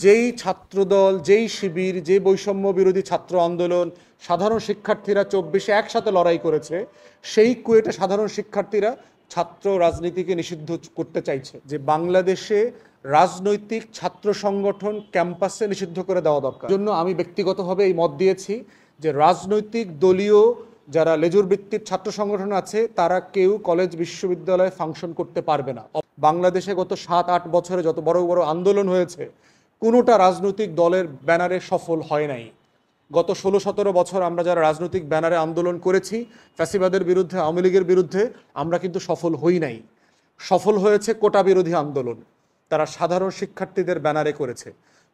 যেই ছাত্রদল, যেই শিবির, যে বৈষম্য বিরোধী ছাত্র আন্দোলন, সাধারণ শিক্ষার্থীরা 24-এ একসাথে লড়াই করেছে, সেই কুয়েটে সাধারণ শিক্ষার্থীরা ছাত্র রাজনীতিকে নিষিদ্ধ করতে চাইছে। যে বাংলাদেশে রাজনৈতিক ছাত্র সংগঠন ক্যাম্পাসে নিষিদ্ধ করে দেওয়া দরকার। জন্য আমি ব্যক্তিগতভাবে এই মত দিয়েছি যে রাজনৈতিক দলীয় যারা লেজুর বৃত্তির ছাত্র সংগঠন আছে তারা কেউ কলেজ বিশ্ববিদ্যালয়ে ফাংশন করতে পারবে না। বাংলাদেশে গত 7-8 বছরে যত বড় বড় আন্দোলন হয়েছে কোনোটা রাজনৈতিক দলের ব্যানারে সফল হয় নাই। গত 16-17 বছর আমরা যারা রাজনৈতিক ব্যানারে আন্দোলন করেছি ফ্যাসিবাদের বিরুদ্ধে, আওয়ামী লীগের বিরুদ্ধে, আমরা কিন্তু সফল হই নাই। সফল হয়েছে কোটা বিরোধী আন্দোলন, তারা সাধারণ শিক্ষার্থীদের ব্যানারে করেছে,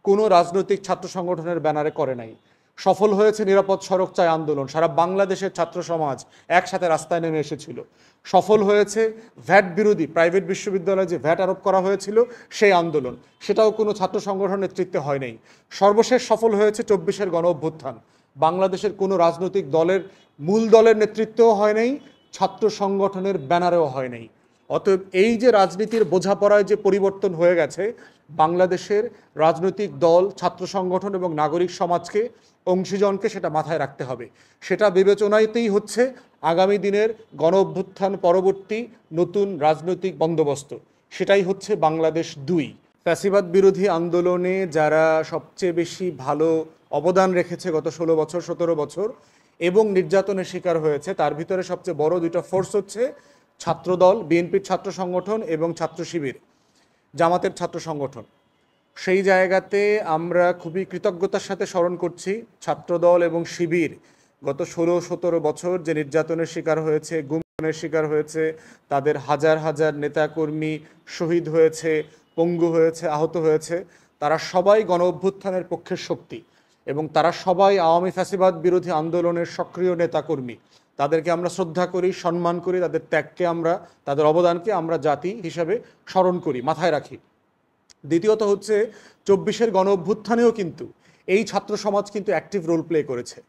কোনো রাজনৈতিক ছাত্র সংগঠনের ব্যানারে করে নাই। সফল হয়েছে নিরাপদ সড়ক চাই আন্দোলন, সারা বাংলাদেশের ছাত্র সমাজ একসাথে রাস্তায় নেমে এসেছিল। সফল হয়েছে ভ্যাট বিরোধী, প্রাইভেট বিশ্ববিদ্যালয়ে যে ভ্যাট আরোপ করা হয়েছিল সেই আন্দোলন, সেটাও কোনো ছাত্র সংগঠন নেতৃত্বে হয় নাই। সর্বশেষ সফল হয়েছে 24-এর গণ অভ্যুত্থান, বাংলাদেশের কোনো রাজনৈতিক দলের মূল দলের নেতৃত্বেও হয় নাই, ছাত্র সংগঠনের ব্যানারেও হয় নাই। অতএব এই যে রাজনীতির বোঝাপড়ায় যে পরিবর্তন হয়ে গেছে, বাংলাদেশের রাজনৈতিক দল, ছাত্র সংগঠন এবং নাগরিক সমাজকে, অংশীজনকে সেটা মাথায় রাখতে হবে। সেটা বিবেচনাতেই হচ্ছে আগামী দিনের গণ অভ্যুত্থান পরবর্তী নতুন রাজনৈতিক বন্দোবস্ত, সেটাই হচ্ছে বাংলাদেশ 2। ফ্যাসিবাদ বিরোধী আন্দোলনে যারা সবচেয়ে বেশি ভালো অবদান রেখেছে গত 16 বছর 17 বছর এবং নির্যাতনের শিকার হয়েছে, তার ভিতরে সবচেয়ে বড় দুইটা ফোর্স হচ্ছে ছাত্রদল, বিএনপির ছাত্র সংগঠন এবং ছাত্র শিবির, জামাতের ছাত্র সংগঠন। সেই জায়গাতে আমরা খুবই কৃতজ্ঞতার সাথে স্মরণ করছি ছাত্রদল এবং শিবির গত 16-17 বছর যে নির্যাতনের শিকার হয়েছে, গুমের শিকার হয়েছে, তাদের হাজার হাজার নেতাকর্মী শহীদ হয়েছে, পঙ্গু হয়েছে, আহত হয়েছে, তারা সবাই গণ অভ্যুত্থানের পক্ষের শক্তি এবং তারা সবাই আওয়ামী ফ্যাসিবাদ বিরোধী আন্দোলনের সক্রিয় নেতাকর্মী। তাদেরকে আমরা শ্রদ্ধা করি, সম্মান করি, তাদের ত্যাগকে আমরা, তাদের অবদানকে আমরা জাতি হিসাবে স্মরণ করি, মাথায় রাখি। দ্বিতীয়ত হচ্ছে 24-এর গণ অভ্যুত্থানেও কিন্তু এই ছাত্র সমাজ কিন্তু অ্যাক্টিভ রোল প্লে করেছে।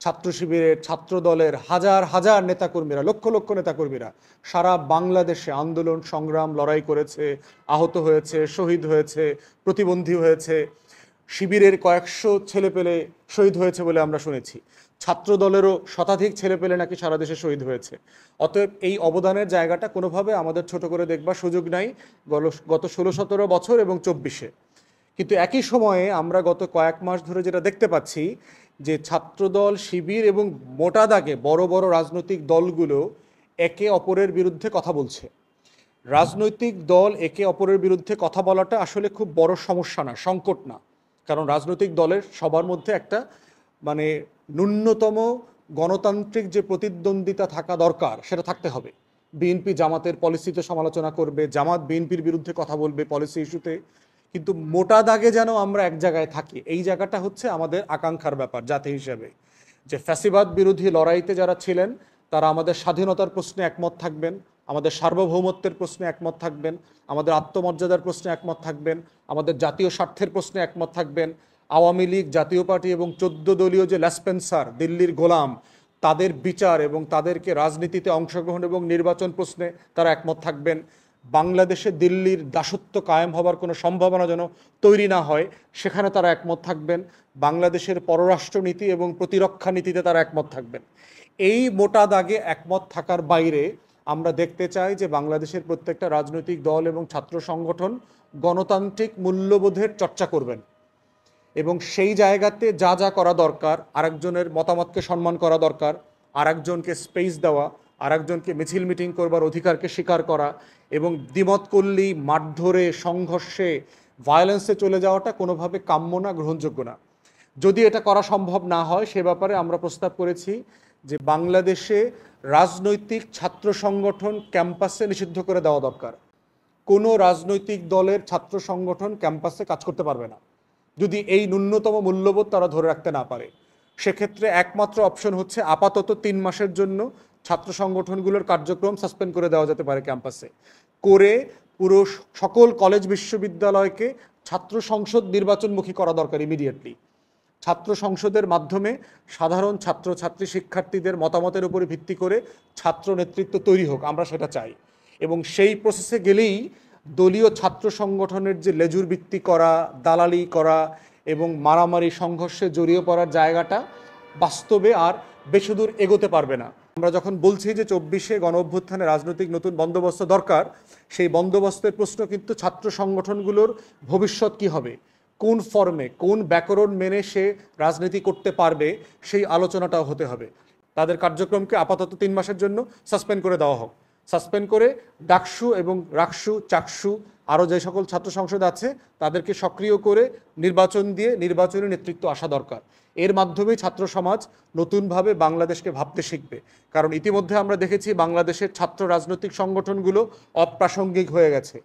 ছাত্র শিবিরের, ছাত্র দলের হাজার হাজার নেতাকর্মীরা, লক্ষ লক্ষ নেতাকর্মীরা সারা বাংলাদেশে আন্দোলন সংগ্রাম লড়াই করেছে, আহত হয়েছে, শহীদ হয়েছে, প্রতিবন্ধী হয়েছে। শিবিরের কয়েকশো ছেলেপেলে শহীদ হয়েছে বলে আমরা শুনেছি, ছাত্র দলেরও শতাধিক ছেলেপেলে নাকি সারা দেশে শহীদ হয়েছে। অতএব এই অবদানের জায়গাটা কোনোভাবে আমাদের ছোট করে দেখবার সুযোগ নাই গত 16-17 বছর এবং 24-এ। কিন্তু একই সময়ে আমরা গত কয়েক মাস ধরে যেটা দেখতে পাচ্ছি যে ছাত্রদল, শিবির এবং মোটা দাগে বড় বড় রাজনৈতিক দলগুলো একে অপরের বিরুদ্ধে কথা বলছে। রাজনৈতিক দল একে অপরের বিরুদ্ধে কথা বলাটা আসলে খুব বড় সমস্যা না, সংকট না। কারণ রাজনৈতিক দলের সবার মধ্যে একটা মানে ন্যূনতম গণতান্ত্রিক যে প্রতিদ্বন্দ্বিতা থাকা দরকার সেটা থাকতে হবে। বিএনপি জামাতের পলিসিতে সমালোচনা করবে, জামাত বিএনপির বিরুদ্ধে কথা বলবে পলিসি ইস্যুতে, কিন্তু মোটা দাগে যেন আমরা এক জায়গায় থাকি, এই জায়গাটা হচ্ছে আমাদের আকাঙ্ক্ষার ব্যাপার জাতি হিসেবে। যে ফ্যাসিবাদ বিরোধী লড়াইতে যারা ছিলেন তারা আমাদের স্বাধীনতার প্রশ্নে একমত থাকবেন, আমাদের সার্বভৌমত্বের প্রশ্নে একমত থাকবেন, আমাদের আত্মমর্যাদার প্রশ্নে একমত থাকবেন, আমাদের জাতীয় স্বার্থের প্রশ্নে একমত থাকবেন। আওয়ামী লীগ, জাতীয় পার্টি এবং 14 দলীয় যে ল্যাসপেন্সার, দিল্লির গোলাম, তাদের বিচার এবং তাদেরকে রাজনীতিতে অংশগ্রহণ এবং নির্বাচন প্রশ্নে তারা একমত থাকবেন। বাংলাদেশে দিল্লির দাসত্ব কায়েম হবার কোনো সম্ভাবনা যেন তৈরি না হয় সেখানে তারা একমত থাকবেন। বাংলাদেশের পররাষ্ট্রনীতি এবং প্রতিরক্ষা নীতিতে তারা একমত থাকবেন। এই মোটা দাগে একমত থাকার বাইরে আমরা দেখতে চাই যে বাংলাদেশের প্রত্যেকটা রাজনৈতিক দল এবং ছাত্র সংগঠন গণতান্ত্রিক মূল্যবোধের চর্চা করবেন এবং সেই জায়গাতে যা যা করা দরকার, আরেকজনের মতামতকে সম্মান করা দরকার, আরেকজনকে স্পেস দেওয়া, আরেকজনকে মিছিল মিটিং করবার অধিকারকে স্বীকার করা এবং দ্বিমত করলেই মারধরে, সংঘর্ষে, ভায়োলেন্সে চলে যাওয়াটা কোনোভাবে কাম্য না, গ্রহণযোগ্য না। যদি এটা করা সম্ভব না হয় সে ব্যাপারে আমরা প্রস্তাব করেছি যে বাংলাদেশে রাজনৈতিক ছাত্র সংগঠন ক্যাম্পাসে নিষিদ্ধ করে দেওয়া দরকার। কোনো রাজনৈতিক দলের ছাত্র সংগঠন ক্যাম্পাসে কাজ করতে পারবে না যদি এই ন্যূনতম মূল্যবোধ তারা ধরে রাখতে না পারে। সেক্ষেত্রে একমাত্র অপশন হচ্ছে আপাতত 3 মাসের জন্য ছাত্র সংগঠনগুলোর কার্যক্রম সাসপেন্ড করে দেওয়া যেতে পারে ক্যাম্পাসে, করে পুরো সকল কলেজ বিশ্ববিদ্যালয়কে ছাত্র সংসদ নির্বাচনমুখী করা দরকার ইমিডিয়েটলি। ছাত্র সংসদের মাধ্যমে সাধারণ ছাত্রছাত্রী শিক্ষার্থীদের মতামতের উপরে ভিত্তি করে ছাত্র নেতৃত্ব তৈরি হোক, আমরা সেটা চাই। এবং সেই প্রসেসে গেলেই দলীয় ছাত্র সংগঠনের যে লেজুর ভিত্তি করা, দালালি করা এবং মারামারি সংঘর্ষে জড়িয়ে পড়ার জায়গাটা বাস্তবে আর বেশি দূর এগোতে পারবে না। আমরা যখন বলছি যে 24-এ গণ অভ্যুত্থানে রাজনৈতিক নতুন বন্দোবস্ত দরকার, সেই বন্দোবস্তের প্রশ্ন কিন্তু ছাত্র সংগঠনগুলোর ভবিষ্যৎ কি হবে, কোন ফর্মে, কোন ব্যাকরণ মেনে সে রাজনীতি করতে পারবে, সেই আলোচনাটাও হতে হবে। তাদের কার্যক্রমকে আপাতত 3 মাসের জন্য সাসপেন্ড করে দেওয়া হোক। সাসপেন্ড করে ডাকসু এবং রাকসু, চাকসু আরও যে সকল ছাত্র সংসদ আছে তাদেরকে সক্রিয় করে নির্বাচন দিয়ে নির্বাচনী নেতৃত্ব আসা দরকার। এর মাধ্যমেই ছাত্র সমাজ নতুনভাবে বাংলাদেশকে ভাবতে শিখবে। কারণ ইতিমধ্যে আমরা দেখেছি বাংলাদেশের ছাত্র রাজনৈতিক সংগঠনগুলো অপ্রাসঙ্গিক হয়ে গেছে।